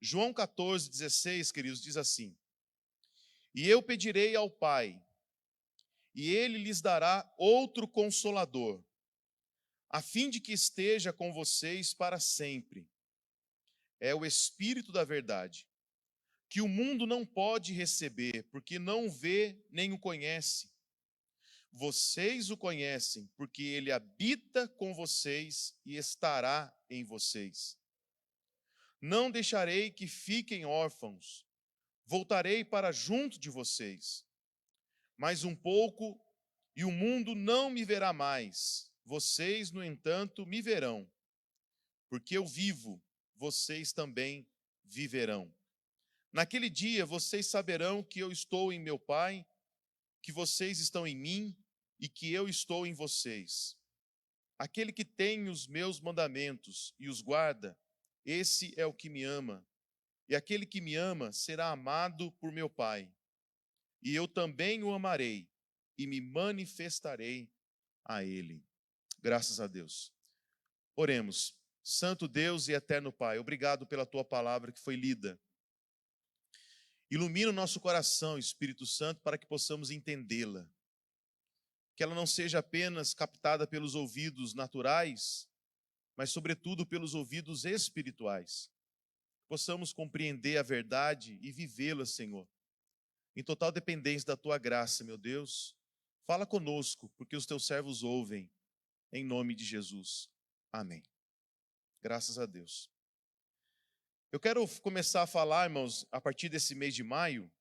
João 14,16, queridos, diz assim: E eu pedirei ao Pai, e ele lhes dará outro consolador, a fim de que esteja com vocês para sempre. É o Espírito da verdade, que o mundo não pode receber, porque não o vê nem o conhece. Vocês o conhecem, porque ele habita com vocês e estará em vocês. Não deixarei que fiquem órfãos, voltarei para junto de vocês. Mais um pouco, e o mundo não me verá mais. Vocês, no entanto, me verão. Porque eu vivo, vocês também viverão. Naquele dia vocês saberão que eu estou em meu Pai, que vocês estão em mim e que eu estou em vocês. Aquele que tem os meus mandamentos e os guarda, esse é o que me ama. E aquele que me ama será amado por meu Pai. E eu também o amarei e me manifestarei a ele. Graças a Deus. Oremos. Santo Deus e eterno Pai, obrigado pela tua palavra que foi lida. Ilumina o nosso coração, Espírito Santo, para que possamos entendê-la. Que ela não seja apenas captada pelos ouvidos naturais, mas sobretudo pelos ouvidos espirituais. Possamos compreender a verdade e vivê-la, Senhor, em total dependência da tua graça, meu Deus. Fala conosco, porque os teus servos ouvem, em nome de Jesus. Amém. Graças a Deus. Eu quero começar a falar, irmãos, a partir desse mês de maio,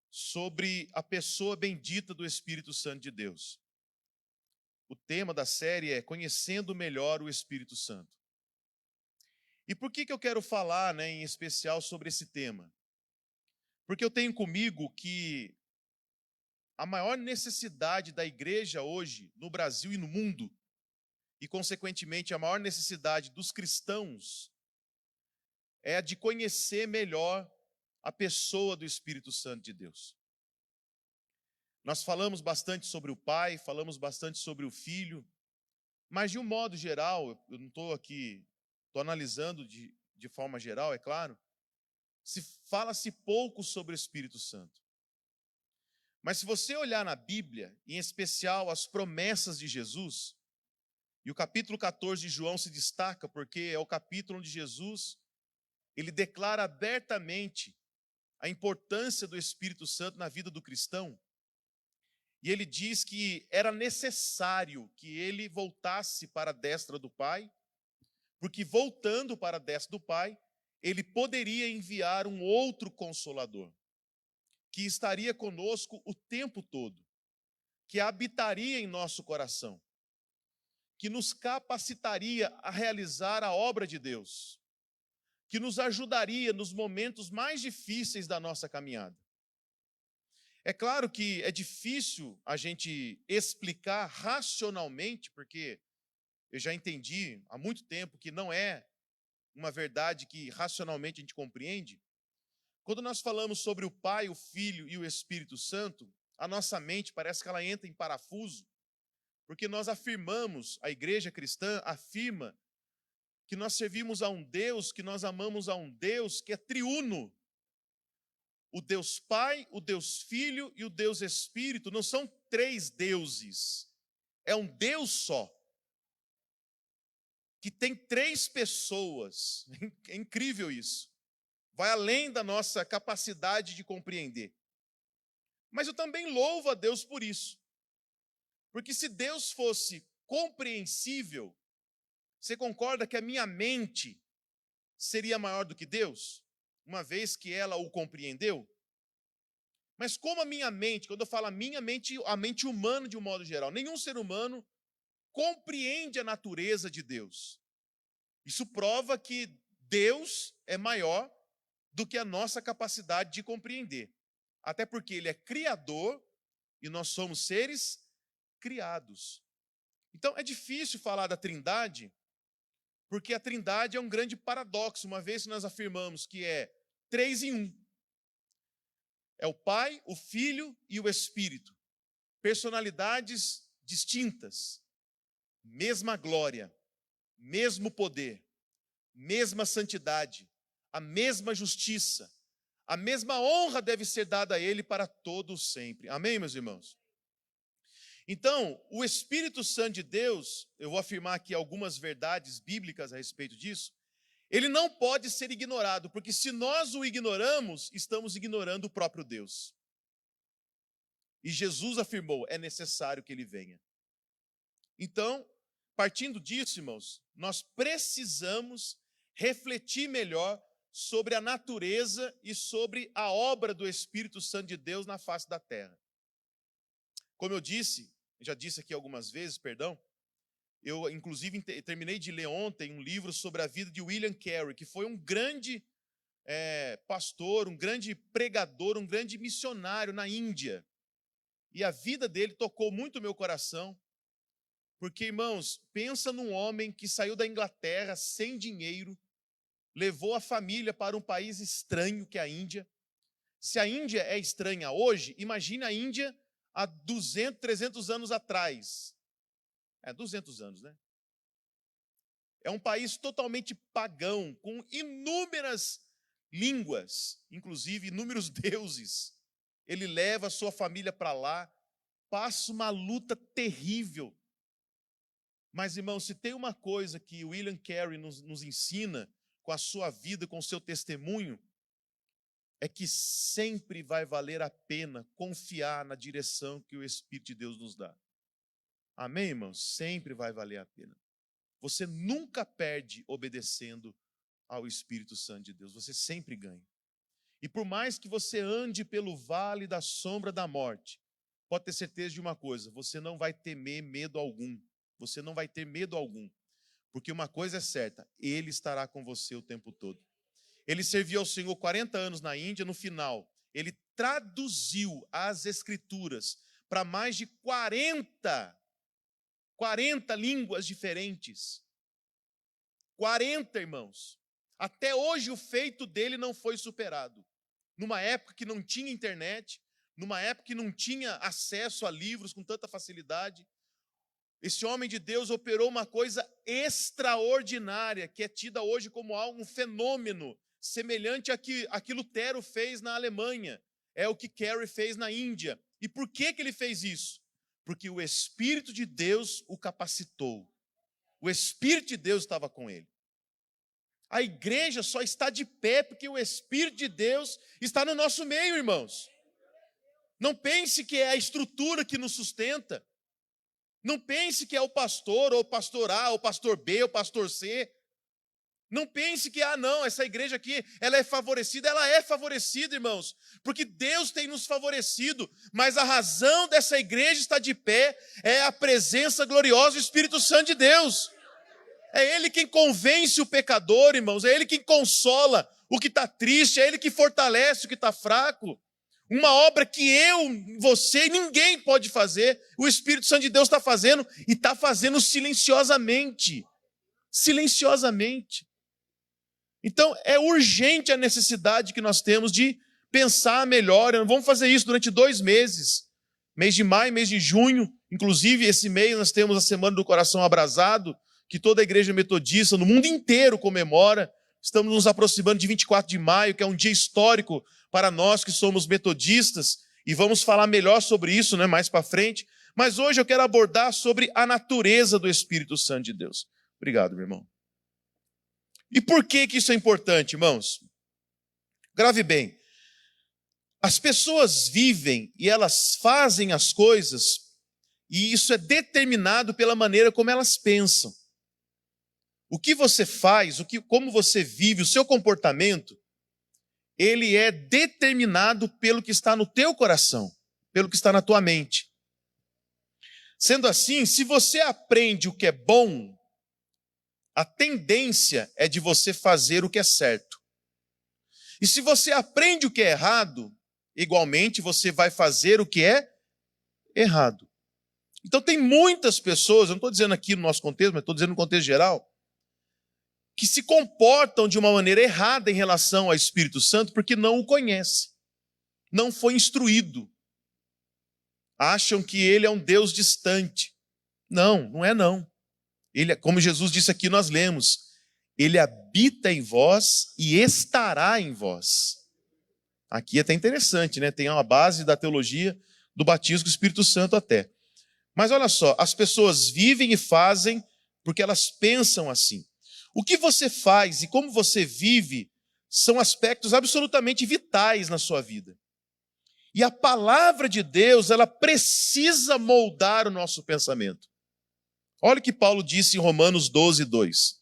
sobre a pessoa bendita do Espírito Santo de Deus. O tema da série é Conhecendo Melhor o Espírito Santo. E por que eu quero falar, em especial sobre esse tema? Porque eu tenho comigo que a maior necessidade da igreja hoje, no Brasil e no mundo, e consequentemente a maior necessidade dos cristãos, é a de conhecer melhor a pessoa do Espírito Santo de Deus. Nós falamos bastante sobre o Pai, falamos bastante sobre o Filho, mas de um modo geral, eu não estou aqui, estou analisando de forma geral, é claro, fala-se pouco sobre o Espírito Santo. Mas se você olhar na Bíblia, em especial as promessas de Jesus, e o capítulo 14 de João se destaca porque é o capítulo onde Jesus, ele declara abertamente a importância do Espírito Santo na vida do cristão. E ele diz que era necessário que ele voltasse para a destra do Pai, porque voltando para a destra do Pai, ele poderia enviar um outro Consolador, que estaria conosco o tempo todo, que habitaria em nosso coração, que nos capacitaria a realizar a obra de Deus, que nos ajudaria nos momentos mais difíceis da nossa caminhada. É claro que é difícil a gente explicar racionalmente, porque eu já entendi há muito tempo que não é uma verdade que racionalmente a gente compreende. Quando nós falamos sobre o Pai, o Filho e o Espírito Santo, a nossa mente parece que ela entra em parafuso, porque nós afirmamos, a igreja cristã afirma que nós servimos a um Deus, que nós amamos a um Deus que é triuno. O Deus Pai, o Deus Filho e o Deus Espírito não são três deuses, é um Deus só, que tem três pessoas. É incrível isso. Vai além da nossa capacidade de compreender. Mas eu também louvo a Deus por isso. Porque se Deus fosse compreensível, você concorda que a minha mente seria maior do que Deus? Uma vez que ela o compreendeu? Mas como a minha mente, quando eu falo a mente humana de um modo geral, nenhum ser humano compreende a natureza de Deus. Isso prova que Deus é maior do que a nossa capacidade de compreender. Até porque Ele é criador e nós somos seres criados. Então é difícil falar da Trindade, porque a Trindade é um grande paradoxo, uma vez que nós afirmamos que é 3 em 1. É o Pai, o Filho e o Espírito. Personalidades distintas, mesma glória, mesmo poder, mesma santidade, a mesma justiça, a mesma honra deve ser dada a ele para todos sempre. Amém, meus irmãos? Então, o Espírito Santo de Deus, eu vou afirmar aqui algumas verdades bíblicas a respeito disso, ele não pode ser ignorado, porque se nós o ignoramos, estamos ignorando o próprio Deus. E Jesus afirmou, é necessário que ele venha. Então, partindo disso, irmãos, nós precisamos refletir melhor sobre a natureza e sobre a obra do Espírito Santo de Deus na face da terra. Como eu já disse aqui algumas vezes, perdão, eu inclusive terminei de ler ontem um livro sobre a vida de William Carey, que foi um grande pastor, um grande pregador, um grande missionário na Índia. E a vida dele tocou muito o meu coração, porque, irmãos, pensa num homem que saiu da Inglaterra sem dinheiro, levou a família para um país estranho que é a Índia. Se a Índia é estranha hoje, imagine a Índia há 200, 300 anos atrás. 200 anos, né? É um país totalmente pagão, com inúmeras línguas, inclusive inúmeros deuses. Ele leva a sua família para lá, passa uma luta terrível. Mas, irmão, se tem uma coisa que William Carey nos ensina com a sua vida, com o seu testemunho, é que sempre vai valer a pena confiar na direção que o Espírito de Deus nos dá. Amém, irmãos? Sempre vai valer a pena. Você nunca perde obedecendo ao Espírito Santo de Deus. Você sempre ganha. E por mais que você ande pelo vale da sombra da morte, pode ter certeza de uma coisa, você não vai temer medo algum. Você não vai ter medo algum. Porque uma coisa é certa, Ele estará com você o tempo todo. Ele serviu ao Senhor 40 anos na Índia, no final, ele traduziu as Escrituras para mais de 40 línguas diferentes. 40, irmãos. Até hoje o feito dele não foi superado. Numa época que não tinha internet, numa época que não tinha acesso a livros com tanta facilidade, esse homem de Deus operou uma coisa extraordinária, que é tida hoje como um fenômeno, semelhante a que Lutero fez na Alemanha, é o que Carey fez na Índia. E por que ele fez isso? Porque o Espírito de Deus o capacitou. O Espírito de Deus estava com ele. A igreja só está de pé porque o Espírito de Deus está no nosso meio, irmãos. Não pense que é a estrutura que nos sustenta. Não pense que é o pastor, ou o pastor A, ou o pastor B, ou o pastor C. Não pense que, não, essa igreja aqui, ela é favorecida. Ela é favorecida, irmãos, porque Deus tem nos favorecido. Mas a razão dessa igreja estar de pé é a presença gloriosa do Espírito Santo de Deus. É Ele quem convence o pecador, irmãos. É Ele quem consola o que está triste. É Ele que fortalece o que está fraco. Uma obra que você, ninguém pode fazer, o Espírito Santo de Deus está fazendo, e está fazendo silenciosamente. Silenciosamente. Então, é urgente a necessidade que nós temos de pensar melhor. Vamos fazer isso durante 2 meses. Mês de maio, mês de junho. Inclusive, esse mês nós temos a Semana do Coração Abrasado, que toda a igreja metodista no mundo inteiro comemora. Estamos nos aproximando de 24 de maio, que é um dia histórico para nós que somos metodistas, e vamos falar melhor sobre isso, né, mais para frente. Mas hoje eu quero abordar sobre a natureza do Espírito Santo de Deus. Obrigado, meu irmão. E por que isso é importante, irmãos? Grave bem. As pessoas vivem e elas fazem as coisas, e isso é determinado pela maneira como elas pensam. O que você faz, como você vive, o seu comportamento, ele é determinado pelo que está no teu coração, pelo que está na tua mente. Sendo assim, se você aprende o que é bom, a tendência é de você fazer o que é certo. E se você aprende o que é errado, igualmente você vai fazer o que é errado. Então tem muitas pessoas, eu não estou dizendo aqui no nosso contexto, mas estou dizendo no contexto geral, que se comportam de uma maneira errada em relação ao Espírito Santo porque não o conhece, não foi instruído. Acham que ele é um Deus distante. Não, não é não. Ele, como Jesus disse aqui, nós lemos, ele habita em vós e estará em vós. Aqui é até interessante, né? Tem uma base da teologia do batismo com o Espírito Santo até. Mas olha só, as pessoas vivem e fazem porque elas pensam assim. O que você faz e como você vive são aspectos absolutamente vitais na sua vida. E a palavra de Deus, ela precisa moldar o nosso pensamento. Olha o que Paulo disse em Romanos 12, 2.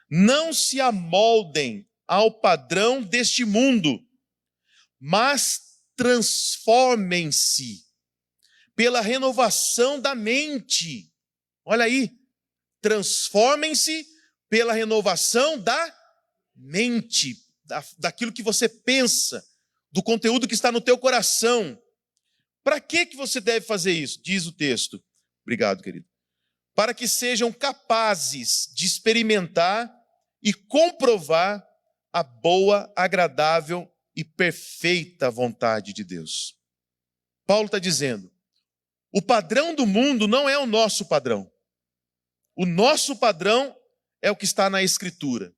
Não se amoldem ao padrão deste mundo, mas transformem-se pela renovação da mente. Olha aí, transformem-se pela renovação da mente, daquilo que você pensa, do conteúdo que está no teu coração. Para que você deve fazer isso? Diz o texto. Obrigado, querido. Para que sejam capazes de experimentar e comprovar a boa, agradável e perfeita vontade de Deus. Paulo está dizendo, o padrão do mundo não é o nosso padrão. O nosso padrão é o que está na Escritura,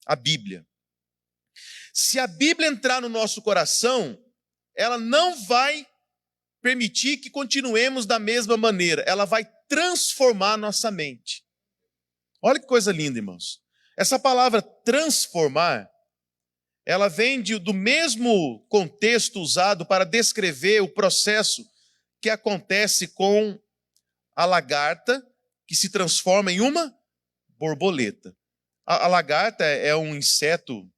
a Bíblia. Se a Bíblia entrar no nosso coração, ela não vai permitir que continuemos da mesma maneira. Ela vai transformar nossa mente. Olha que coisa linda, irmãos. Essa palavra transformar, ela vem do mesmo contexto usado para descrever o processo que acontece com a lagarta, que se transforma em uma borboleta. A lagarta é um inseto.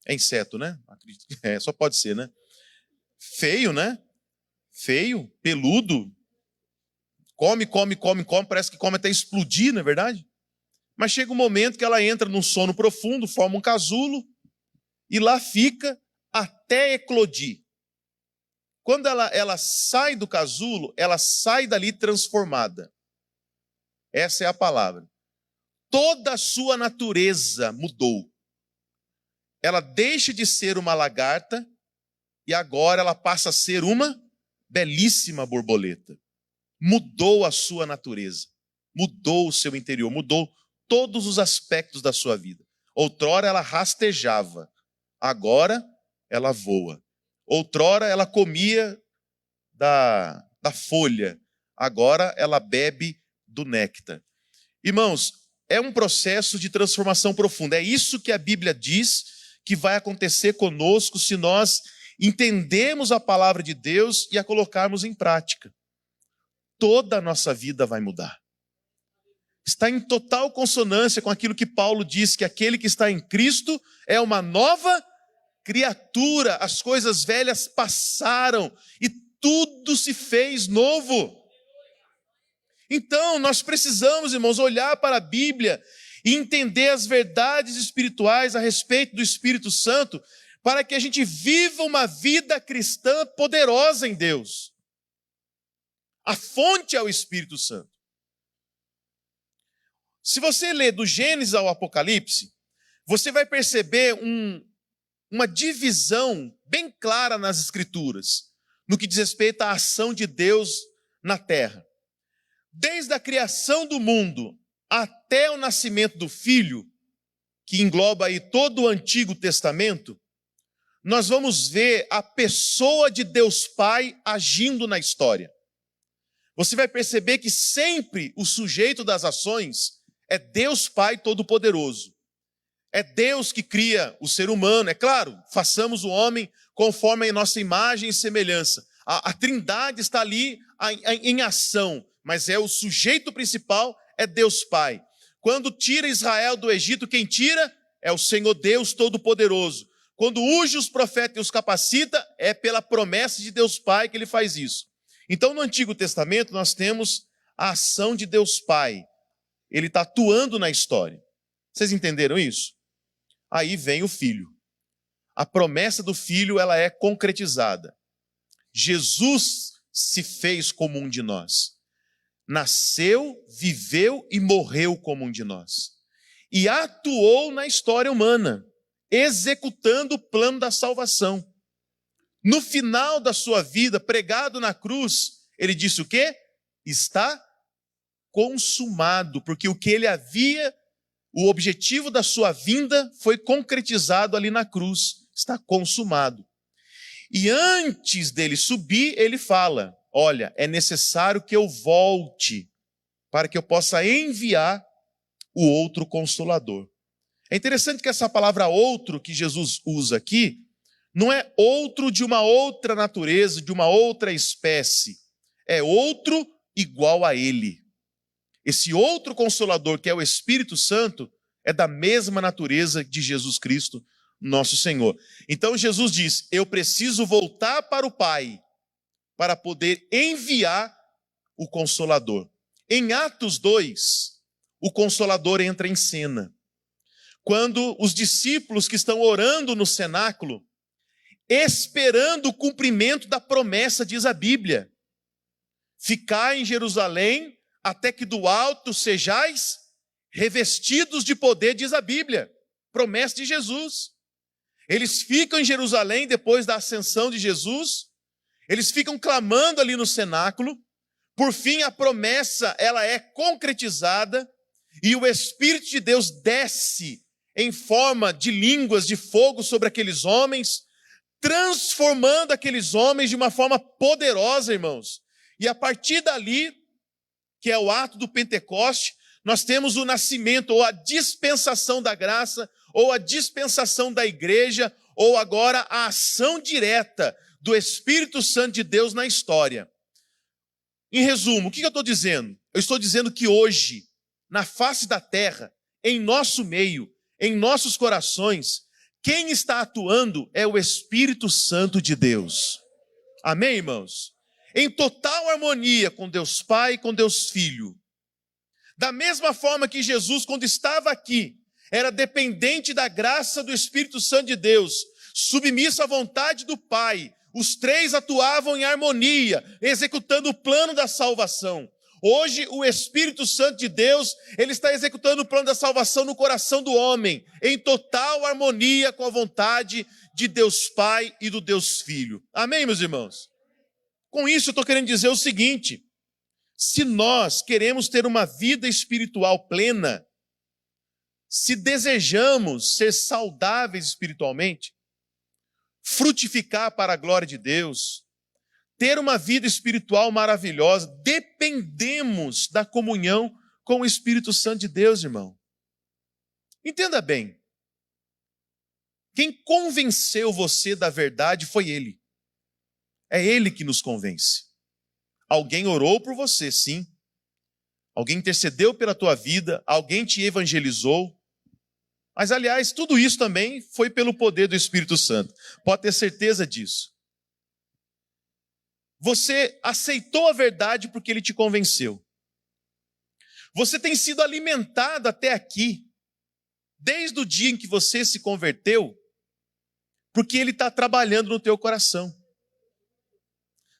É inseto, né? Acredito que só pode ser, né? Feio, né? Feio, peludo. Come, parece que come até explodir, não é verdade? Mas chega um momento que ela entra num sono profundo, forma um casulo, e lá fica até eclodir. Quando ela sai do casulo, ela sai dali transformada. Essa é a palavra. Toda a sua natureza mudou. Ela deixa de ser uma lagarta e agora ela passa a ser uma belíssima borboleta. Mudou a sua natureza, mudou o seu interior, mudou todos os aspectos da sua vida. Outrora ela rastejava, agora ela voa. Outrora ela comia da folha, agora ela bebe do néctar. Irmãos, é um processo de transformação profunda. É isso que a Bíblia diz que vai acontecer conosco se nós entendermos a palavra de Deus e a colocarmos em prática. Toda a nossa vida vai mudar. Está em total consonância com aquilo que Paulo diz, que aquele que está em Cristo é uma nova criatura. As coisas velhas passaram e tudo se fez novo. Então, nós precisamos, irmãos, olhar para a Bíblia e entender as verdades espirituais a respeito do Espírito Santo, para que a gente viva uma vida cristã poderosa em Deus. A fonte é o Espírito Santo. Se você ler do Gênesis ao Apocalipse, você vai perceber uma divisão bem clara nas Escrituras, no que diz respeito à ação de Deus na terra. Desde a criação do mundo até o nascimento do Filho, que engloba aí todo o Antigo Testamento, nós vamos ver a pessoa de Deus Pai agindo na história. Você vai perceber que sempre o sujeito das ações é Deus Pai Todo-Poderoso. É Deus que cria o ser humano. É claro, façamos o homem conforme a nossa imagem e semelhança. A Trindade está ali em ação, mas é o sujeito principal, é Deus Pai. Quando tira Israel do Egito, quem tira é o Senhor Deus Todo-Poderoso. Quando unge os profetas e os capacita, é pela promessa de Deus Pai que ele faz isso. Então, no Antigo Testamento, nós temos a ação de Deus Pai. Ele está atuando na história. Vocês entenderam isso? Aí vem o Filho. A promessa do Filho, ela é concretizada. Jesus se fez como um de nós. Nasceu, viveu e morreu como um de nós. E atuou na história humana, executando o plano da salvação. No final da sua vida, pregado na cruz, ele disse o quê? Está consumado, porque o que O objetivo da sua vinda foi concretizado ali na cruz. Está consumado. E antes dele subir, ele fala: olha, é necessário que eu volte para que eu possa enviar o outro Consolador. É interessante que essa palavra outro que Jesus usa aqui, não é outro de uma outra natureza, de uma outra espécie. É outro igual a ele. Esse outro Consolador, que é o Espírito Santo, é da mesma natureza de Jesus Cristo, nosso Senhor. Então Jesus diz: eu preciso voltar para o Pai para poder enviar o Consolador. Em Atos 2, o Consolador entra em cena. Quando os discípulos que estão orando no cenáculo, esperando o cumprimento da promessa, diz a Bíblia: ficai em Jerusalém até que do alto sejais revestidos de poder, diz a Bíblia. Promessa de Jesus. Eles ficam em Jerusalém depois da ascensão de Jesus, eles ficam clamando ali no cenáculo, por fim a promessa ela é concretizada e o Espírito de Deus desce em forma de línguas de fogo sobre aqueles homens, transformando aqueles homens de uma forma poderosa, irmãos. E a partir dali, que é o ato do Pentecoste, nós temos o nascimento ou a dispensação da graça, ou a dispensação da igreja, ou agora a ação direta do Espírito Santo de Deus na história. Em resumo, o que eu estou dizendo? Eu estou dizendo que hoje, na face da terra, em nosso meio, em nossos corações, quem está atuando é o Espírito Santo de Deus. Amém, irmãos? Em total harmonia com Deus Pai e com Deus Filho. Da mesma forma que Jesus, quando estava aqui, era dependente da graça do Espírito Santo de Deus, submisso à vontade do Pai, os três atuavam em harmonia, executando o plano da salvação. Hoje, o Espírito Santo de Deus, ele está executando o plano da salvação no coração do homem, em total harmonia com a vontade de Deus Pai e do Deus Filho. Amém, meus irmãos? Com isso, eu estou querendo dizer o seguinte: se nós queremos ter uma vida espiritual plena, se desejamos ser saudáveis espiritualmente, frutificar para a glória de Deus, ter uma vida espiritual maravilhosa, dependemos da comunhão com o Espírito Santo de Deus, irmão. Entenda bem. Quem convenceu você da verdade foi Ele. É Ele que nos convence. Alguém orou por você, sim. Alguém intercedeu pela tua vida, alguém te evangelizou. Mas, aliás, tudo isso também foi pelo poder do Espírito Santo. Pode ter certeza disso. Você aceitou a verdade porque Ele te convenceu. Você tem sido alimentado até aqui, desde o dia em que você se converteu, porque Ele está trabalhando no teu coração.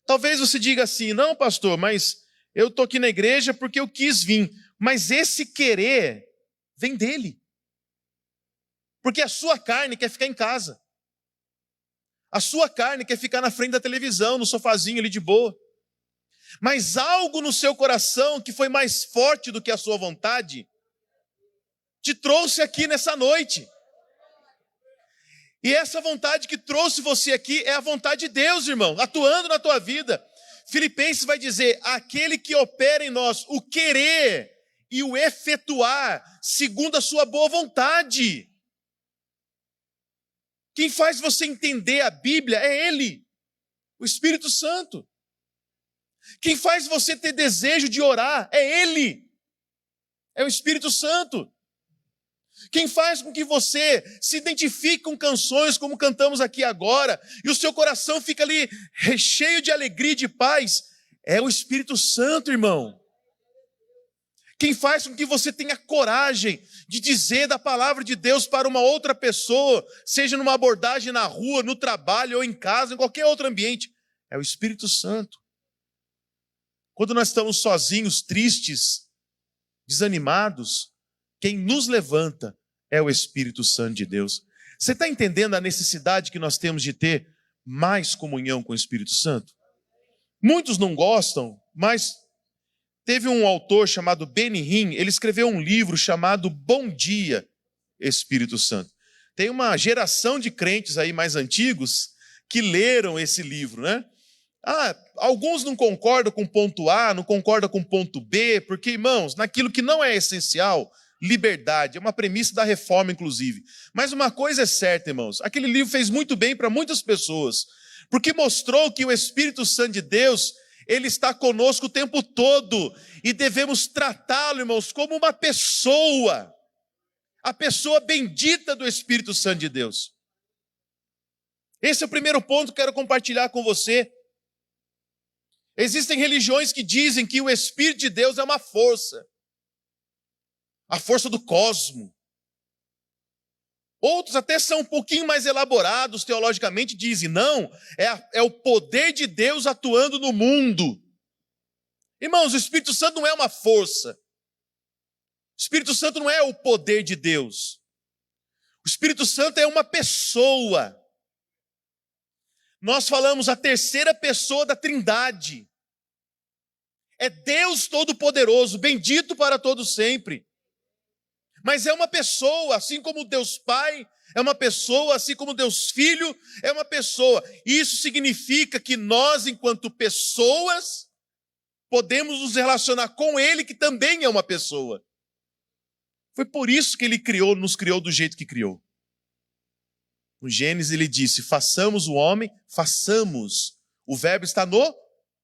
Talvez você diga assim: não, pastor, mas eu estou aqui na igreja porque eu quis vir. Mas esse querer vem dele. Porque a sua carne quer ficar em casa. A sua carne quer ficar na frente da televisão, no sofazinho ali de boa. Mas algo no seu coração que foi mais forte do que a sua vontade, te trouxe aqui nessa noite. E essa vontade que trouxe você aqui é a vontade de Deus, irmão, atuando na tua vida. Filipenses vai dizer: aquele que opera em nós o querer e o efetuar segundo a sua boa vontade. Quem faz você entender a Bíblia é Ele, o Espírito Santo. Quem faz você ter desejo de orar é Ele, é o Espírito Santo. Quem faz com que você se identifique com canções como cantamos aqui agora, e o seu coração fica ali cheio de alegria e de paz, é o Espírito Santo, irmão. Quem faz com que você tenha coragem de dizer da palavra de Deus para uma outra pessoa, seja numa abordagem na rua, no trabalho ou em casa, em qualquer outro ambiente, é o Espírito Santo. Quando nós estamos sozinhos, tristes, desanimados, quem nos levanta é o Espírito Santo de Deus. Você está entendendo a necessidade que nós temos de ter mais comunhão com o Espírito Santo? Muitos não gostam, mas Teve um autor chamado Benny Hinn, ele escreveu um livro chamado Bom Dia, Espírito Santo. Tem uma geração de crentes aí mais antigos que leram esse livro, né? Alguns não concordam com ponto A, não concordam com ponto B, porque, irmãos, naquilo que não é essencial, liberdade, é uma premissa da reforma, inclusive. Mas uma coisa é certa, irmãos, aquele livro fez muito bem para muitas pessoas, porque mostrou que o Espírito Santo de Deus, ele está conosco o tempo todo, e devemos tratá-lo, irmãos, como uma pessoa, a pessoa bendita do Espírito Santo de Deus. Esse é o primeiro ponto que eu quero compartilhar com você. Existem religiões que dizem que o Espírito de Deus é uma força, a força do cosmo. Outros até são um pouquinho mais elaborados teologicamente, dizem, não, é o poder de Deus atuando no mundo. Irmãos, o Espírito Santo não é uma força. O Espírito Santo não é o poder de Deus. O Espírito Santo é uma pessoa. Nós falamos a terceira pessoa da Trindade. É Deus Todo-Poderoso, bendito para todo sempre. Mas é uma pessoa, assim como Deus Pai é uma pessoa, assim como Deus Filho é uma pessoa. Isso significa que nós, enquanto pessoas, podemos nos relacionar com Ele, que também é uma pessoa. Foi por isso que Ele nos criou do jeito que criou. No Gênesis ele disse, façamos o homem, façamos. O verbo está no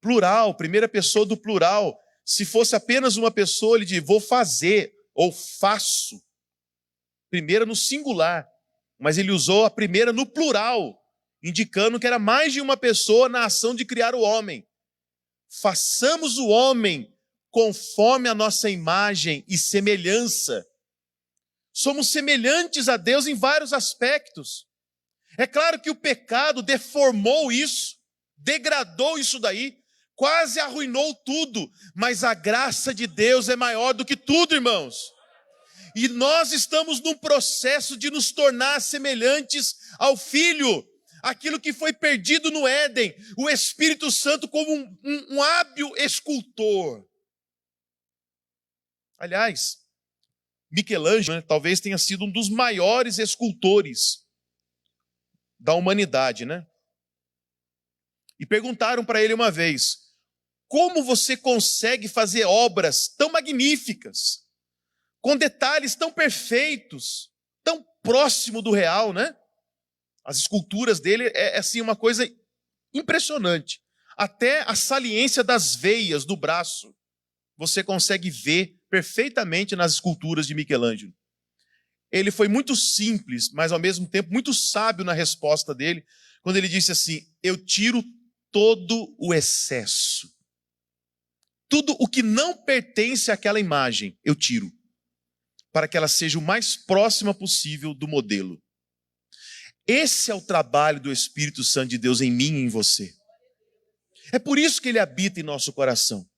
plural, primeira pessoa do plural. Se fosse apenas uma pessoa, ele diz, vou fazer, ou faço. Primeira no singular, mas ele usou a primeira no plural, indicando que era mais de uma pessoa na ação de criar o homem. Façamos o homem conforme a nossa imagem e semelhança. Somos semelhantes a Deus em vários aspectos. É claro que o pecado deformou isso, degradou isso daí, quase arruinou tudo, mas a graça de Deus é maior do que tudo, irmãos. E nós estamos num processo de nos tornar semelhantes ao Filho, aquilo que foi perdido no Éden, o Espírito Santo como um hábil escultor. Aliás, Michelangelo, né, talvez tenha sido um dos maiores escultores da humanidade, né? E perguntaram para ele uma vez, como você consegue fazer obras tão magníficas, com detalhes tão perfeitos, tão próximo do real, né? As esculturas dele é assim uma coisa impressionante. Até a saliência das veias do braço, você consegue ver perfeitamente nas esculturas de Michelangelo. Ele foi muito simples, mas ao mesmo tempo muito sábio na resposta dele, quando ele disse assim, eu tiro todo o excesso. Tudo o que não pertence àquela imagem, eu tiro, para que ela seja o mais próxima possível do modelo. Esse é o trabalho do Espírito Santo de Deus em mim e em você. É por isso que ele habita em nosso coração.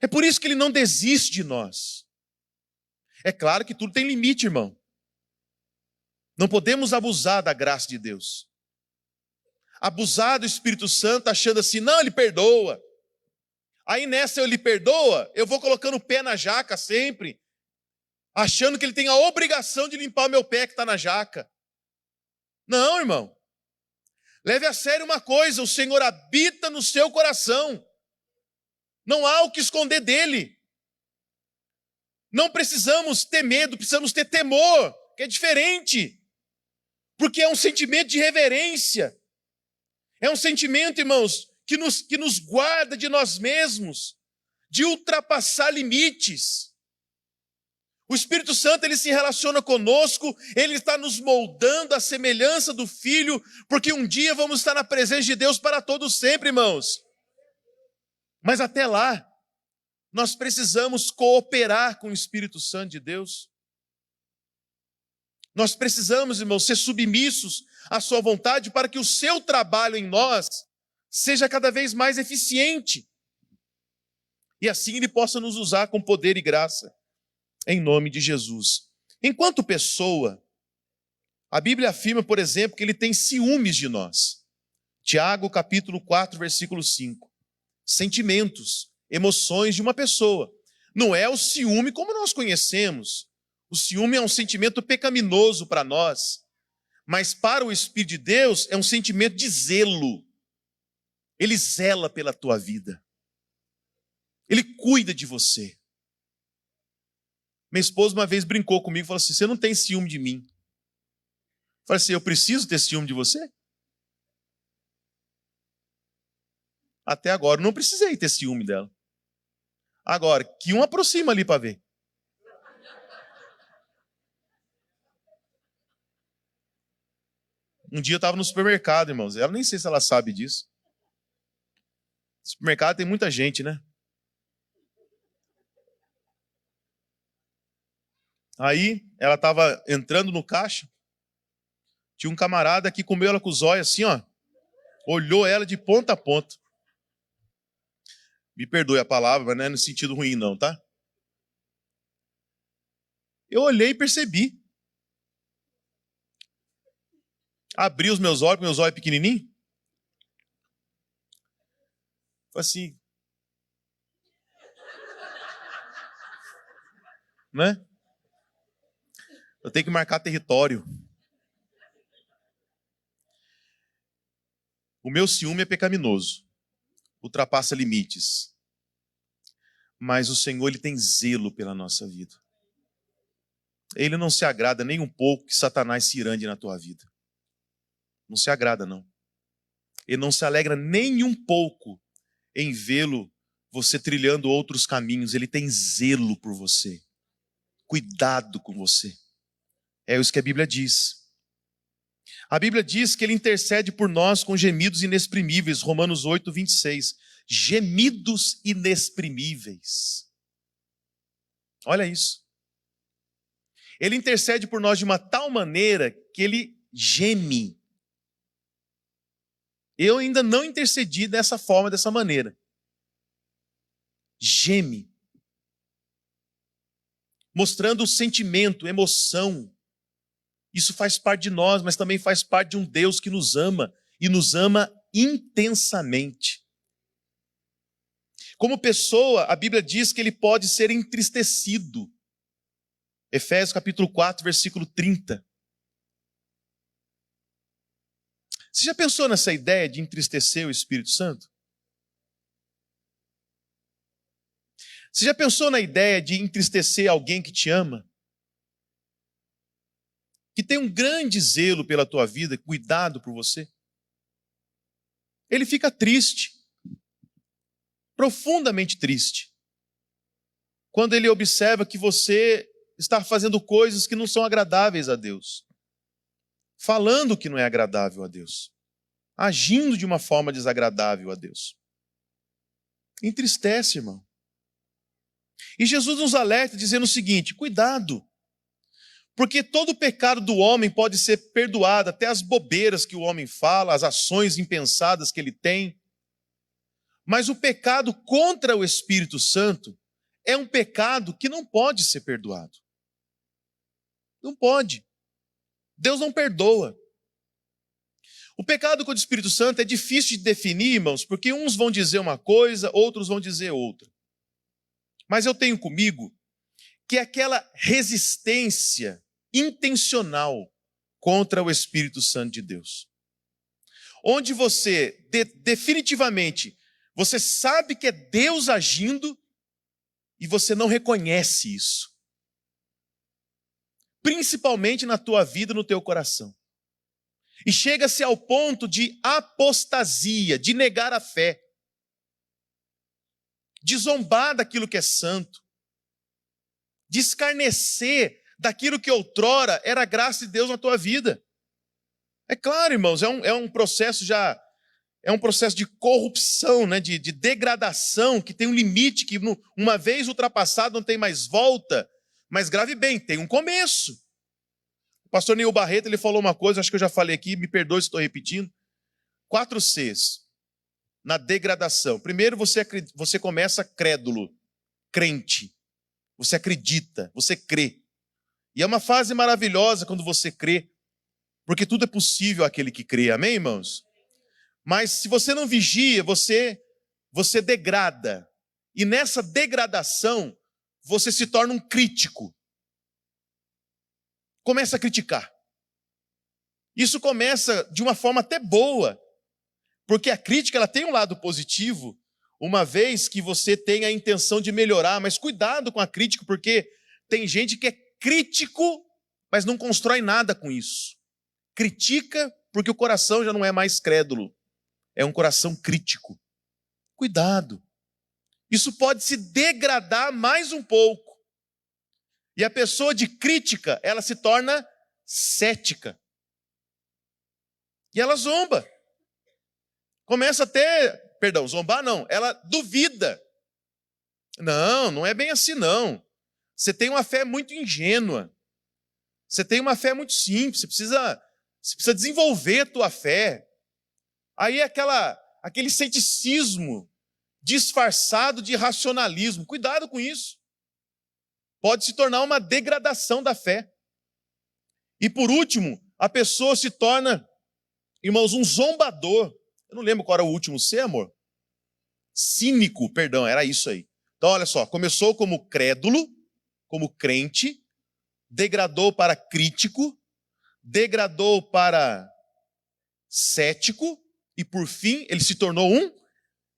É por isso que ele não desiste de nós. É claro que tudo tem limite, irmão. Não podemos abusar da graça de Deus. Abusar do Espírito Santo achando assim, não, ele perdoa. Aí nessa ele perdoa, eu vou colocando o pé na jaca sempre, achando que ele tem a obrigação de limpar o meu pé que está na jaca. Não, irmão. Leve a sério uma coisa, o Senhor habita no seu coração. Não há o que esconder dele. Não precisamos ter medo, precisamos ter temor, que é diferente. Porque é um sentimento de reverência. É um sentimento, irmãos, que nos guarda de nós mesmos, de ultrapassar limites. O Espírito Santo, ele se relaciona conosco, ele está nos moldando à semelhança do Filho, porque um dia vamos estar na presença de Deus para todos sempre, irmãos. Mas até lá, nós precisamos cooperar com o Espírito Santo de Deus. Nós precisamos, irmãos, ser submissos à sua vontade para que o seu trabalho em nós seja cada vez mais eficiente. E assim ele possa nos usar com poder e graça, em nome de Jesus. Enquanto pessoa, a Bíblia afirma, por exemplo, que ele tem ciúmes de nós. Tiago, capítulo 4, versículo 5. Sentimentos. emoções de uma pessoa. Não é o ciúme como nós conhecemos. O ciúme é um sentimento pecaminoso para nós, mas para o Espírito de Deus é um sentimento de zelo. Ele zela pela tua vida. Ele cuida de você. Minha esposa uma vez brincou comigo e falou assim: você não tem ciúme de mim. Eu falei assim: eu preciso ter ciúme de você? Até agora eu não precisei ter ciúme dela. Agora, que um aproxima ali para ver. Um dia eu estava no supermercado, irmãos. Ela nem sei se ela sabe disso. No supermercado tem muita gente, né? Aí ela estava entrando no caixa. Tinha um camarada que comeu ela com os olhos assim, ó. Olhou ela de ponta a ponta. Me perdoe a palavra, mas não é no sentido ruim não, tá? Eu olhei e percebi. Abri os meus olhos pequenininhos. Falei assim, né? Eu tenho que marcar território. O meu ciúme é pecaminoso. Ultrapassa limites. Mas o Senhor, Ele tem zelo pela nossa vida. Ele não se agrada nem um pouco que Satanás se irande na tua vida. Não se agrada, não. Ele não se alegra nem um pouco em vê-lo você trilhando outros caminhos. Ele tem zelo por você. Cuidado com você. É isso que a Bíblia diz. A Bíblia diz que Ele intercede por nós com gemidos inexprimíveis. Romanos 8, 26. Gemidos inexprimíveis. Olha isso. Ele intercede por nós de uma tal maneira que Ele geme. Eu ainda não intercedi dessa forma, dessa maneira. Geme. Mostrando o sentimento, emoção. Isso faz parte de nós, mas também faz parte de um Deus que nos ama e nos ama intensamente. Como pessoa, a Bíblia diz que ele pode ser entristecido. Efésios capítulo 4, versículo 30. Você já pensou nessa ideia de entristecer o Espírito Santo? Você já pensou na ideia de entristecer alguém que te ama? Que tem um grande zelo pela tua vida, cuidado por você? Ele fica triste, profundamente triste, quando ele observa que você está fazendo coisas que não são agradáveis a Deus, falando que não é agradável a Deus, agindo de uma forma desagradável a Deus. Entristece, irmão. E Jesus nos alerta dizendo o seguinte: cuidado, porque todo pecado do homem pode ser perdoado, até as bobeiras que o homem fala, as ações impensadas que ele tem. Mas o pecado contra o Espírito Santo é um pecado que não pode ser perdoado. Não pode. Deus não perdoa. O pecado contra o Espírito Santo é difícil de definir, irmãos, porque uns vão dizer uma coisa, outros vão dizer outra. Mas eu tenho comigo que é aquela resistência intencional contra o Espírito Santo de Deus. Onde você, definitivamente, você sabe que é Deus agindo e você não reconhece isso. Principalmente na tua vida, no teu coração. E chega-se ao ponto de apostasia, de negar a fé. De zombar daquilo que é santo. De escarnecer daquilo que outrora era graça de Deus na tua vida. É claro, irmãos, é um processo de corrupção, né? de degradação, que tem um limite, que uma vez ultrapassado não tem mais volta, mas grave bem, tem um começo. O pastor Neil Barreto, ele falou uma coisa, acho que eu já falei aqui, me perdoe se estou repetindo. 4 Cs na degradação. Primeiro, você começa crédulo, crente. Você acredita, você crê. E é uma fase maravilhosa quando você crê, porque tudo é possível àquele que crê, amém, irmãos? Mas se você não vigia, você degrada. E nessa degradação, você se torna um crítico. Começa a criticar. Isso começa de uma forma até boa, porque a crítica ela tem um lado positivo, uma vez que você tem a intenção de melhorar, mas cuidado com a crítica, porque tem gente que é crítico, mas não constrói nada com isso. Critica porque o coração já não é mais crédulo, é um coração crítico. Cuidado. Isso pode se degradar mais um pouco. E a pessoa de crítica, ela se torna cética. E ela zomba. Começa até, zombar não, ela duvida. Não, não é bem assim não. Você tem uma fé muito ingênua. Você tem uma fé muito simples, você precisa desenvolver a tua fé. Aí é aquele ceticismo disfarçado de racionalismo. Cuidado com isso. Pode se tornar uma degradação da fé. E por último, a pessoa se torna, irmãos, um zombador. Eu não lembro qual era o último C, amor. Cínico, perdão, era isso aí. Então, olha só, começou como crédulo, como crente, degradou para crítico, degradou para cético, e por fim, ele se tornou um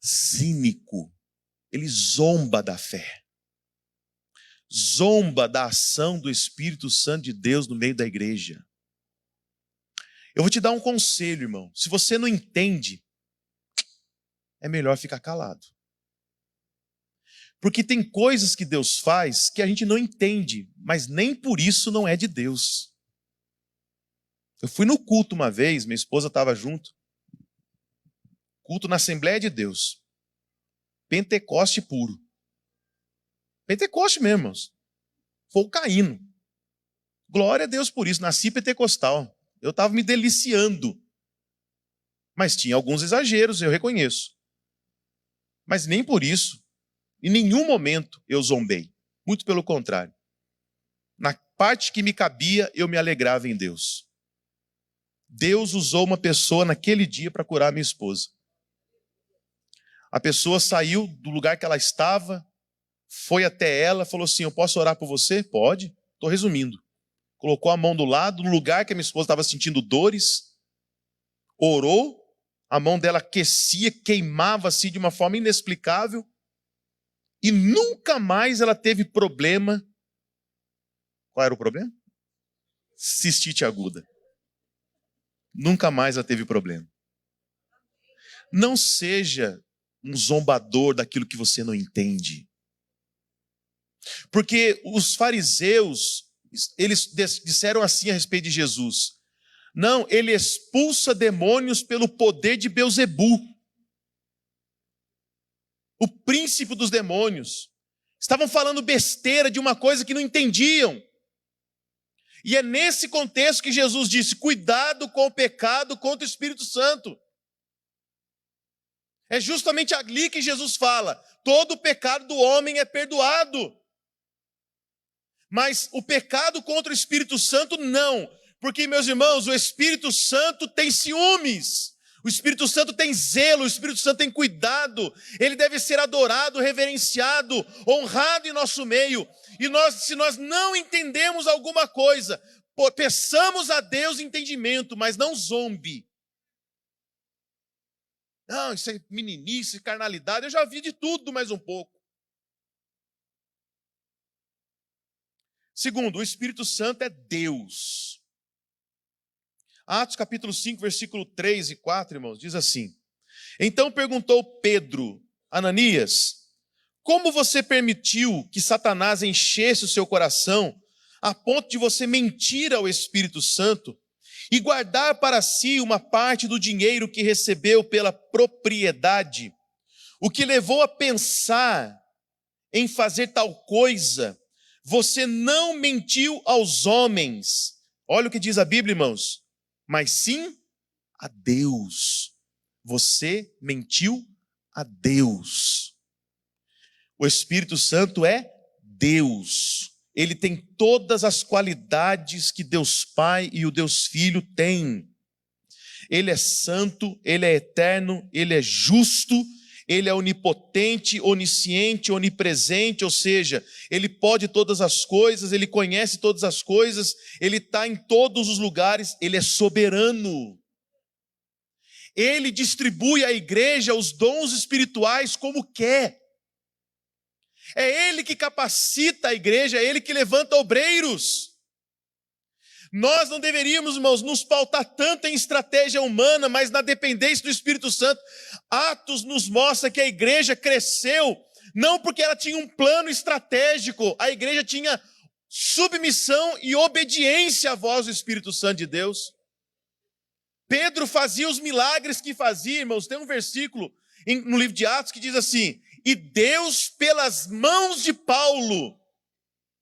cínico. Ele zomba da fé. Zomba da ação do Espírito Santo de Deus no meio da igreja. Eu vou te dar um conselho, irmão. Se você não entende, é melhor ficar calado. Porque tem coisas que Deus faz que a gente não entende, mas nem por isso não é de Deus. Eu fui no culto uma vez, minha esposa estava junto. Culto na Assembleia de Deus. Pentecoste puro. Pentecoste mesmo, irmãos. Fogo caindo. Glória a Deus por isso. Nasci pentecostal. Eu estava me deliciando. Mas tinha alguns exageros, eu reconheço. Mas nem por isso, em nenhum momento eu zombei. Muito pelo contrário. Na parte que me cabia, eu me alegrava em Deus. Deus usou uma pessoa naquele dia para curar minha esposa. A pessoa saiu do lugar que ela estava, foi até ela, falou assim, eu posso orar por você? Pode. Estou resumindo. Colocou a mão do lado, no lugar que a minha esposa estava sentindo dores, orou, a mão dela aquecia, queimava-se de uma forma inexplicável, e nunca mais ela teve problema. Qual era o problema? Cistite aguda. Nunca mais ela teve problema. Não seja um zombador daquilo que você não entende. Porque os fariseus, eles disseram assim a respeito de Jesus. Não, ele expulsa demônios pelo poder de Belzebu, o príncipe dos demônios. Estavam falando besteira de uma coisa que não entendiam. E é nesse contexto que Jesus disse, cuidado com o pecado contra o Espírito Santo. É justamente ali que Jesus fala, todo o pecado do homem é perdoado. Mas o pecado contra o Espírito Santo não. Porque, meus irmãos, o Espírito Santo tem ciúmes. O Espírito Santo tem zelo, o Espírito Santo tem cuidado. Ele deve ser adorado, reverenciado, honrado em nosso meio. E se nós não entendemos alguma coisa, peçamos a Deus entendimento, mas não zombe. Não, isso é meninice, carnalidade. Eu já vi de tudo mais um pouco. Segundo, o Espírito Santo é Deus. Atos capítulo 5, versículo 3 e 4, irmãos, diz assim. Então perguntou Pedro, Ananias, como você permitiu que Satanás enchesse o seu coração a ponto de você mentir ao Espírito Santo e guardar para si uma parte do dinheiro que recebeu pela propriedade? O que levou a pensar em fazer tal coisa? Você não mentiu aos homens. Olha o que diz a Bíblia, irmãos. Mas sim a Deus. Você mentiu a Deus. O Espírito Santo é Deus. Ele tem todas as qualidades que Deus Pai e o Deus Filho têm. Ele é santo, ele é eterno, ele é justo, Ele é onipotente, onisciente, onipresente, ou seja, Ele pode todas as coisas, Ele conhece todas as coisas, Ele está em todos os lugares, Ele é soberano. Ele distribui à igreja os dons espirituais como quer. É Ele que capacita a igreja, é Ele que levanta obreiros. Nós não deveríamos, irmãos, nos pautar tanto em estratégia humana, mas na dependência do Espírito Santo. Atos nos mostra que a igreja cresceu, não porque ela tinha um plano estratégico, a igreja tinha submissão e obediência à voz do Espírito Santo de Deus. Pedro fazia os milagres que fazia, irmãos. Tem um versículo no livro de Atos que diz assim: e Deus, pelas mãos de Paulo,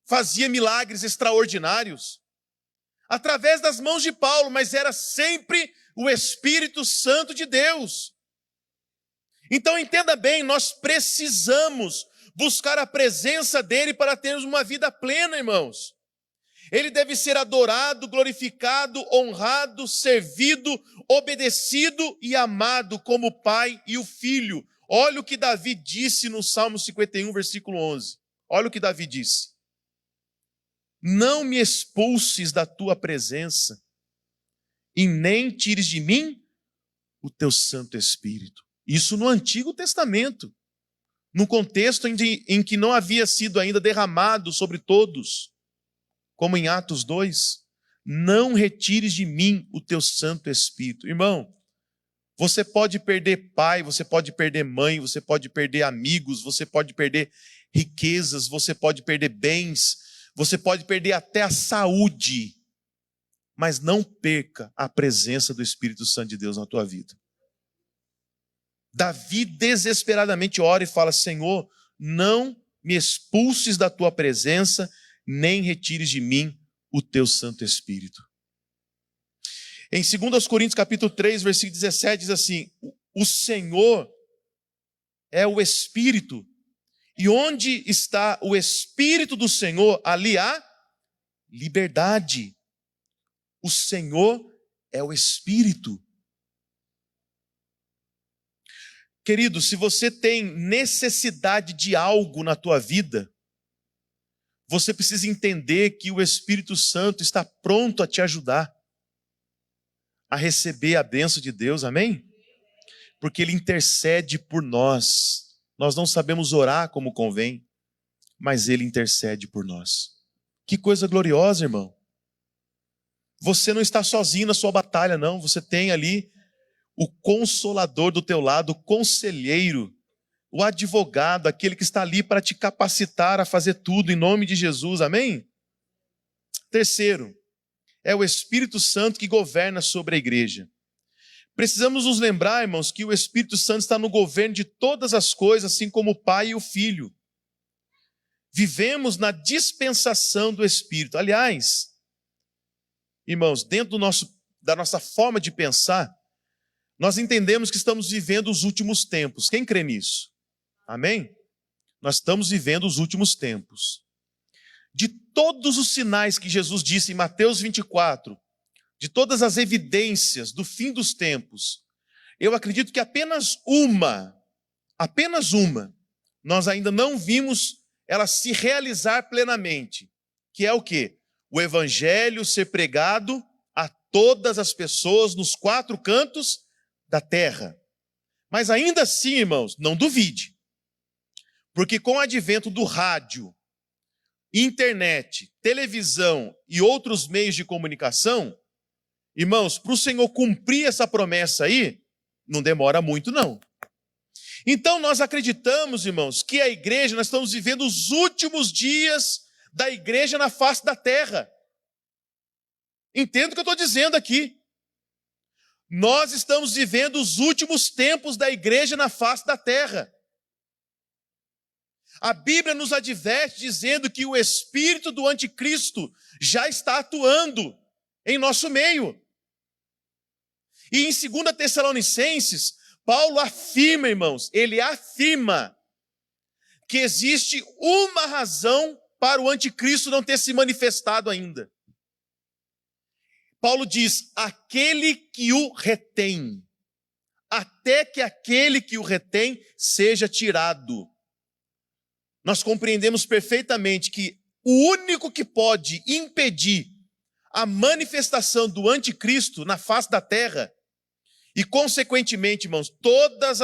fazia milagres extraordinários. Através das mãos de Paulo, mas era sempre o Espírito Santo de Deus. Então entenda bem, nós precisamos buscar a presença dele para termos uma vida plena, irmãos. Ele deve ser adorado, glorificado, honrado, servido, obedecido e amado como o Pai e o Filho. Olha o que Davi disse no Salmo 51, versículo 11. Olha o que Davi disse: não me expulses da tua presença e nem tires de mim o teu Santo Espírito. Isso no Antigo Testamento, num contexto em que não havia sido ainda derramado sobre todos, como em Atos 2. Não retires de mim o teu Santo Espírito. Irmão, você pode perder pai, você pode perder mãe, você pode perder amigos, você pode perder riquezas, você pode perder bens, você pode perder até a saúde, mas não perca a presença do Espírito Santo de Deus na tua vida. Davi desesperadamente ora e fala: Senhor, não me expulses da tua presença, nem retires de mim o teu Santo Espírito. Em 2 Coríntios capítulo 3, versículo 17, diz assim: o Senhor é o Espírito, e onde está o Espírito do Senhor, ali há liberdade. O Senhor é o Espírito. Querido, se você tem necessidade de algo na tua vida, você precisa entender que o Espírito Santo está pronto a te ajudar a receber a bênção de Deus, amém? Porque Ele intercede por nós. Nós não sabemos orar como convém, mas Ele intercede por nós. Que coisa gloriosa, irmão. Você não está sozinho na sua batalha, não. Você tem ali o consolador do teu lado, o conselheiro, o advogado, aquele que está ali para te capacitar a fazer tudo em nome de Jesus, amém? Terceiro, é o Espírito Santo que governa sobre a igreja. Precisamos nos lembrar, irmãos, que o Espírito Santo está no governo de todas as coisas, assim como o Pai e o Filho. Vivemos na dispensação do Espírito. Aliás, irmãos, dentro da nossa forma de pensar, nós entendemos que estamos vivendo os últimos tempos. Quem crê nisso? Amém? Nós estamos vivendo os últimos tempos. De todos os sinais que Jesus disse em Mateus 24, de todas as evidências do fim dos tempos, eu acredito que apenas uma, nós ainda não vimos ela se realizar plenamente, que é o quê? O evangelho ser pregado a todas as pessoas nos 4 cantos da terra. Mas ainda assim, irmãos, não duvide, porque com o advento do rádio, internet, televisão e outros meios de comunicação, irmãos, para o Senhor cumprir essa promessa aí, não demora muito não. Então nós acreditamos, irmãos, que a igreja, nós estamos vivendo os últimos dias da igreja na face da terra. Entenda o que eu estou dizendo aqui. Nós estamos vivendo os últimos tempos da igreja na face da terra. A Bíblia nos adverte dizendo que o espírito do anticristo já está atuando em nosso meio. E em 2 Tessalonicenses, Paulo afirma, irmãos, ele afirma que existe uma razão para o anticristo não ter se manifestado ainda. Paulo diz: aquele que o retém. até que aquele que o retém seja tirado. Nós compreendemos perfeitamente que o único que pode impedir a manifestação do anticristo na face da terra, e consequentemente, irmãos, todas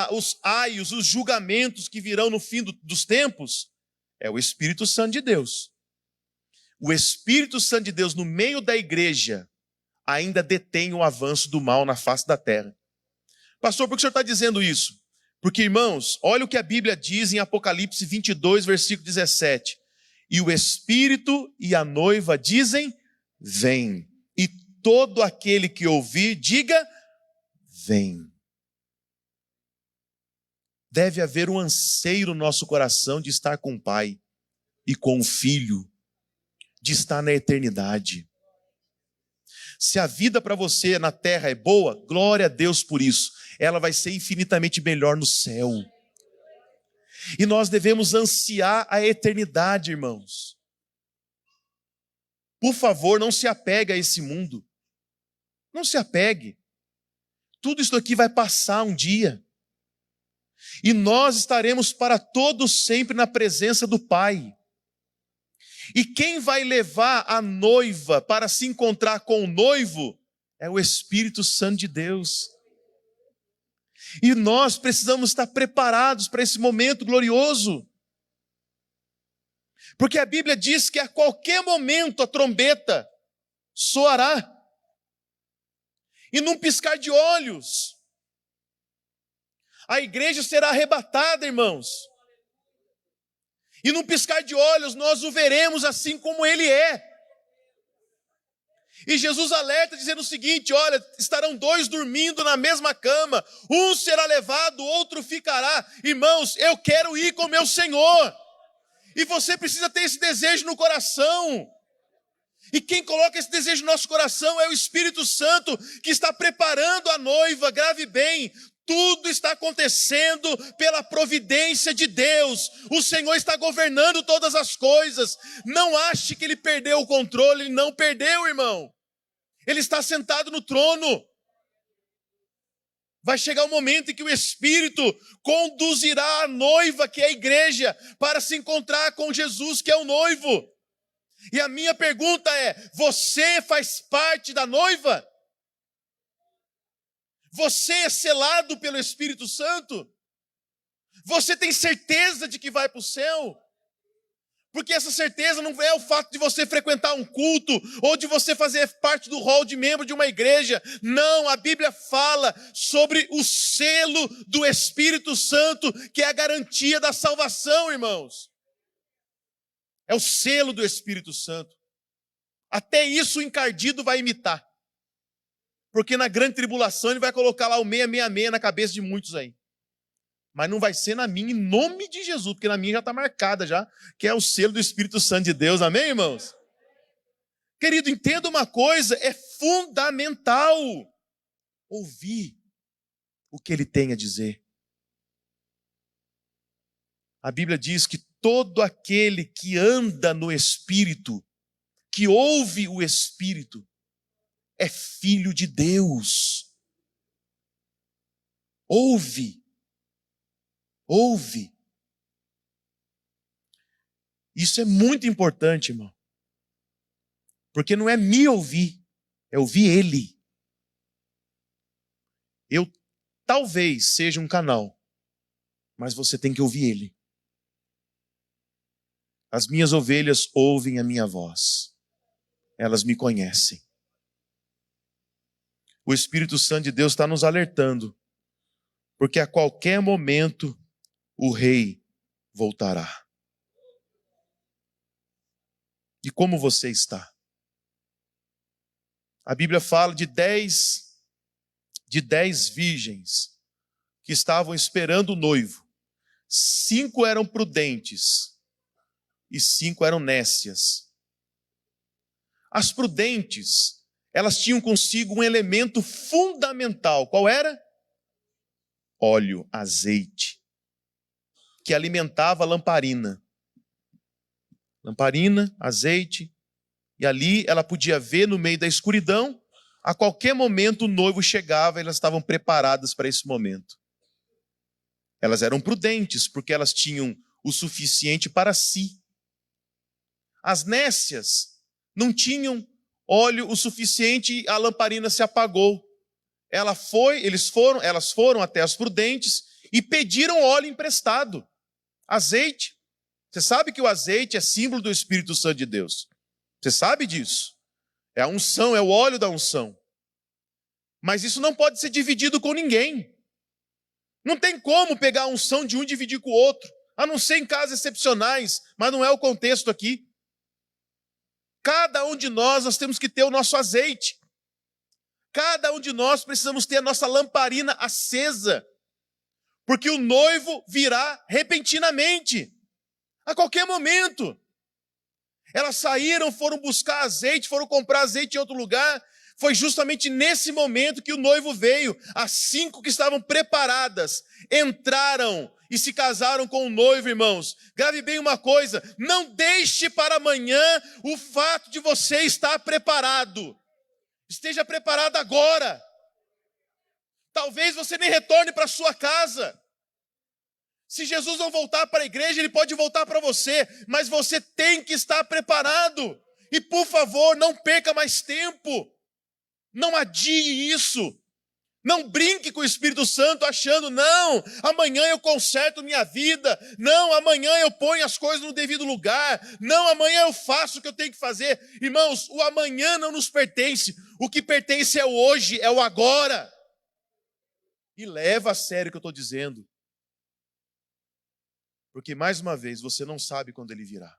os aios, os julgamentos que virão no fim dos tempos, é o Espírito Santo de Deus. O Espírito Santo de Deus no meio da igreja ainda detém o avanço do mal na face da terra. Pastor, por que o senhor está dizendo isso? Porque, irmãos, olha o que a Bíblia diz em Apocalipse 22, versículo 17. E o Espírito e a noiva dizem, vem. E todo aquele que ouvir, diga, vem. Deve haver um anseio no nosso coração de estar com o Pai e com o Filho, de estar na eternidade. Se a vida para você na terra é boa, glória a Deus por isso. Ela vai ser infinitamente melhor no céu. E nós devemos ansiar a eternidade, irmãos. Por favor, não se apegue a esse mundo. Não se apegue. Tudo isso aqui vai passar um dia. E nós estaremos para todos sempre na presença do Pai. E quem vai levar a noiva para se encontrar com o noivo é o Espírito Santo de Deus. E nós precisamos estar preparados para esse momento glorioso. Porque a Bíblia diz que a qualquer momento a trombeta soará. E num piscar de olhos, a igreja será arrebatada, irmãos. E num piscar de olhos nós o veremos assim como ele é. E Jesus alerta dizendo o seguinte, olha, estarão dois dormindo na mesma cama, um será levado, o outro ficará. Irmãos, eu quero ir com meu Senhor. E você precisa ter esse desejo no coração. E quem coloca esse desejo no nosso coração é o Espírito Santo, que está preparando a noiva, grave bem. Tudo está acontecendo pela providência de Deus. O Senhor está governando todas as coisas. Não ache que Ele perdeu o controle. Ele não perdeu, irmão. Ele está sentado no trono. Vai chegar o momento em que o Espírito conduzirá a noiva, que é a igreja, para se encontrar com Jesus, que é o noivo. E a minha pergunta é, você faz parte da noiva? Você é selado pelo Espírito Santo? Você tem certeza de que vai para o céu? Porque essa certeza não é o fato de você frequentar um culto ou de você fazer parte do hall de membro de uma igreja. Não, a Bíblia fala sobre o selo do Espírito Santo, que é a garantia da salvação, irmãos. É o selo do Espírito Santo. Até isso o encardido vai imitar. Porque na grande tribulação ele vai colocar lá o 666 na cabeça de muitos aí. Mas não vai ser na minha, em nome de Jesus, porque na minha já está marcada já, que é o selo do Espírito Santo de Deus. Amém, irmãos? Querido, entenda uma coisa, é fundamental ouvir o que ele tem a dizer. A Bíblia diz que todo aquele que anda no Espírito, que ouve o Espírito, é filho de Deus. Ouve. Ouve. Isso é muito importante, irmão. Porque não é me ouvir, é ouvir Ele. Eu talvez seja um canal, mas você tem que ouvir Ele. As minhas ovelhas ouvem a minha voz. Elas me conhecem. O Espírito Santo de Deus está nos alertando, porque a qualquer momento o Rei voltará. E como você está? A Bíblia fala de 10 virgens que estavam esperando o noivo. 5 eram prudentes e 5 eram nécias. As prudentes, elas tinham consigo um elemento fundamental. Qual era? Óleo, azeite, que alimentava a lamparina. Lamparina, azeite, e ali ela podia ver no meio da escuridão A qualquer momento o noivo chegava e elas estavam preparadas para esse momento. Elas eram prudentes, porque elas tinham o suficiente para si. As nécias não tinham óleo o suficiente, a lamparina se apagou. Elas foram até as prudentes e pediram óleo emprestado. Azeite. Você sabe que o azeite é símbolo do Espírito Santo de Deus. Você sabe disso. É a unção, é o óleo da unção. Mas isso não pode ser dividido com ninguém. Não tem como pegar a unção de um e dividir com o outro, a não ser em casos excepcionais, mas não é o contexto aqui. Cada um de nós temos que ter o nosso azeite. Cada um de nós precisamos ter a nossa lamparina acesa, porque o noivo virá repentinamente, a qualquer momento. Elas saíram, foram buscar azeite, foram comprar azeite em outro lugar. Foi justamente nesse momento que o noivo veio. As 5 que estavam preparadas entraram e se casaram com o noivo, irmãos. Grave bem uma coisa: não deixe para amanhã o fato de você estar preparado. Esteja preparado agora. Talvez você nem retorne para sua casa. Se Jesus não voltar para a igreja, ele pode voltar para você, mas você tem que estar preparado. E por favor, não perca mais tempo. Não adie isso. Não brinque com o Espírito Santo achando, não, amanhã eu conserto minha vida. Não, amanhã eu ponho as coisas no devido lugar. Não, amanhã eu faço o que eu tenho que fazer. Irmãos, o amanhã não nos pertence. O que pertence é o hoje, é o agora. E leva a sério o que eu estou dizendo. Porque, mais uma vez, você não sabe quando ele virá.